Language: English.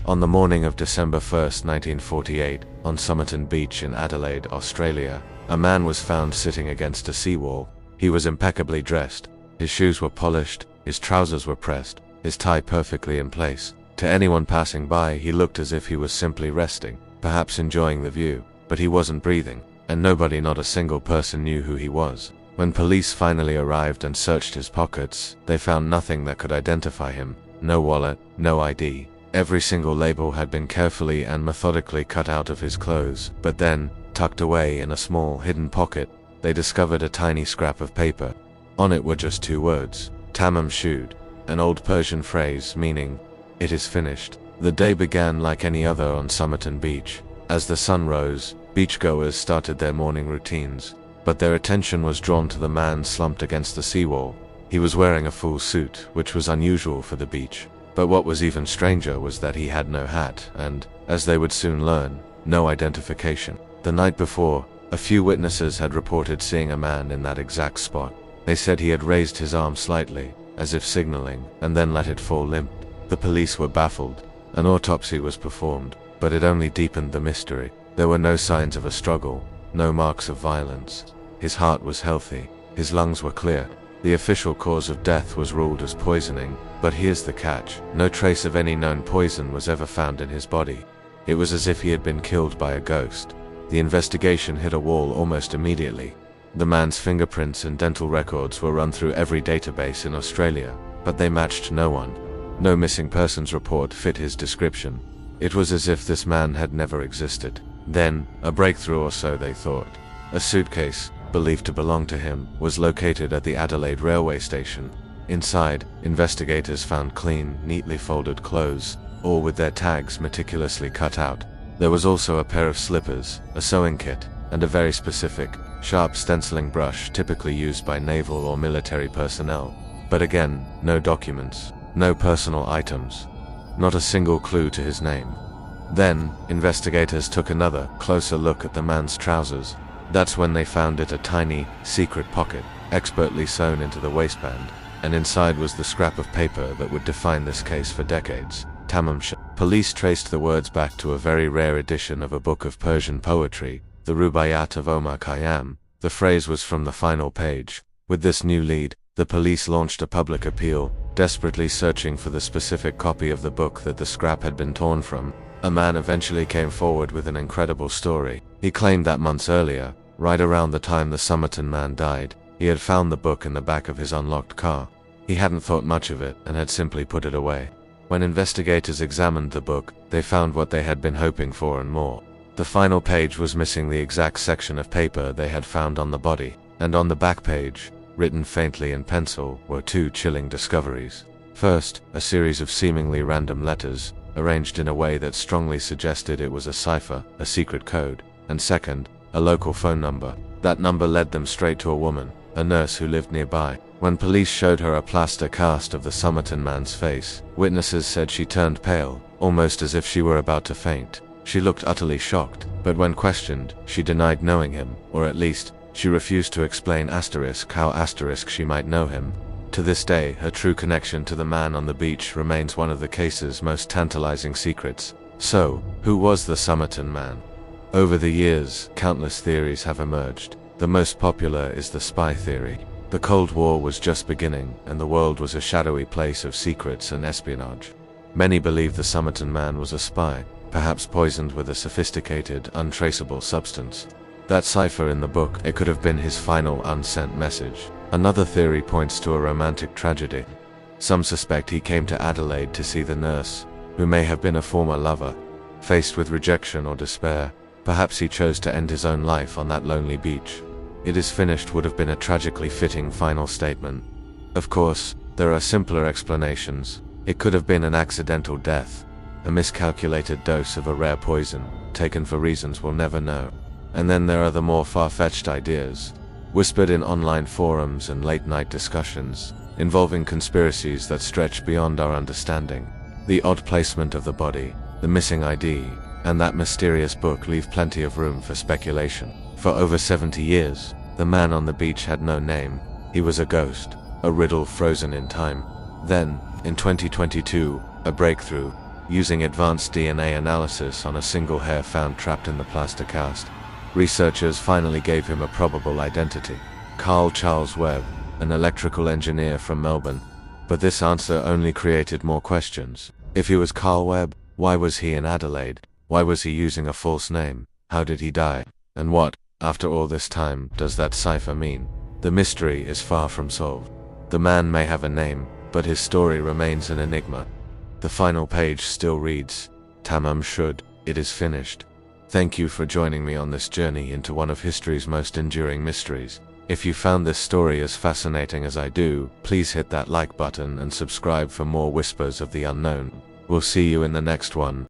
On the morning of December 1st, 1948, on Somerton Beach in Adelaide, Australia, a man was found sitting against a seawall. He was impeccably dressed. His shoes were polished, his trousers were pressed, his tie perfectly in place. To anyone passing by, he looked as if he was simply resting, perhaps enjoying the view, but he wasn't breathing, and nobody, not a single person, knew who he was. When police finally arrived and searched his pockets, they found nothing that could identify him. No wallet, no ID. Every single label had been carefully and methodically cut out of his clothes, but then, tucked away in a small, hidden pocket, they discovered a tiny scrap of paper. On it were just 2 words, Tamam Shud, an old Persian phrase meaning, "It is finished." The day began like any other on Somerton Beach. As the sun rose, beachgoers started their morning routines, but their attention was drawn to the man slumped against the seawall. He was wearing a full suit, which was unusual for the beach. But what was even stranger was that he had no hat and, as they would soon learn, no identification. The night before, a few witnesses had reported seeing a man in that exact spot. They said he had raised his arm slightly, as if signaling, and then let it fall limp. The police were baffled. An autopsy was performed, but it only deepened the mystery. There were no signs of a struggle, no marks of violence. His heart was healthy, his lungs were clear. The official cause of death was ruled as poisoning, but here's the catch: no trace of any known poison was ever found in his body. It was as if he had been killed by a ghost. The investigation hit a wall almost immediately. The man's fingerprints and dental records were run through every database in Australia, but they matched no one. No missing persons report fit his description. It was as if this man had never existed. Then, a breakthrough, or so they thought. A suitcase, believed to belong to him, was located at the Adelaide railway station. Inside, investigators found clean, neatly folded clothes, all with their tags meticulously cut out. There was also a pair of slippers, a sewing kit, and a very specific, sharp stenciling brush typically used by naval or military personnel. But again, no documents, no personal items, not a single clue to his name. Then, investigators took another, closer look at the man's trousers. That's when they found it a tiny, secret pocket, expertly sewn into the waistband, and inside was the scrap of paper that would define this case for decades. Tamam Shud. Police traced the words back to a very rare edition of a book of Persian poetry, the Rubaiyat of Omar Khayyam. The phrase was from the final page. With this new lead, the police launched a public appeal, desperately searching for the specific copy of the book that the scrap had been torn from. A man eventually came forward with an incredible story. He claimed that months earlier, right around the time the Somerton man died, he had found the book in the back of his unlocked car. He hadn't thought much of it and had simply put it away. When investigators examined the book, they found what they had been hoping for and more. The final page was missing the exact section of paper they had found on the body, and on the back page, written faintly in pencil, were 2 chilling discoveries. First, a series of seemingly random letters, arranged in a way that strongly suggested it was a cipher, a secret code, and second, a local phone number. That number led them straight to a woman, a nurse who lived nearby. When police showed her a plaster cast of the Somerton man's face, witnesses said she turned pale, almost as if she were about to faint. She looked utterly shocked, but when questioned, she denied knowing him, or at least, she refused to explain how she might know him. To this day, her true connection to the man on the beach remains one of the case's most tantalizing secrets. So, who was the Somerton man? Over the years, countless theories have emerged. The most popular is the spy theory. The Cold War was just beginning, and the world was a shadowy place of secrets and espionage. Many believe the Somerton man was a spy, perhaps poisoned with a sophisticated, untraceable substance. That cipher in the book, it could have been his final unsent message. Another theory points to a romantic tragedy. Some suspect he came to Adelaide to see the nurse, who may have been a former lover. Faced with rejection or despair, perhaps he chose to end his own life on that lonely beach. "It is finished" would have been a tragically fitting final statement. Of course, there are simpler explanations. It could have been an accidental death, a miscalculated dose of a rare poison, taken for reasons we'll never know. And then there are the more far-fetched ideas, whispered in online forums and late-night discussions, involving conspiracies that stretch beyond our understanding. The odd placement of the body, the missing ID, and that mysterious book leave plenty of room for speculation. For over 70 years, the man on the beach had no name. He was a ghost, a riddle frozen in time. Then, in 2022, a breakthrough. using advanced DNA analysis on a single hair found trapped in the plaster cast. Researchers finally gave him a probable identity: Carl Charles Webb, an electrical engineer from Melbourne. But this answer only created more questions. If he was Carl Webb, why was he in Adelaide? Why was he using a false name? How did he die? And what, after all this time, does that cipher mean? The mystery is far from solved. The man may have a name, but his story remains an enigma. The final page still reads, Tamam Shud, it is finished. Thank you for joining me on this journey into one of history's most enduring mysteries. If you found this story as fascinating as I do, please hit that like button and subscribe for more whispers of the unknown. We'll see you in the next one.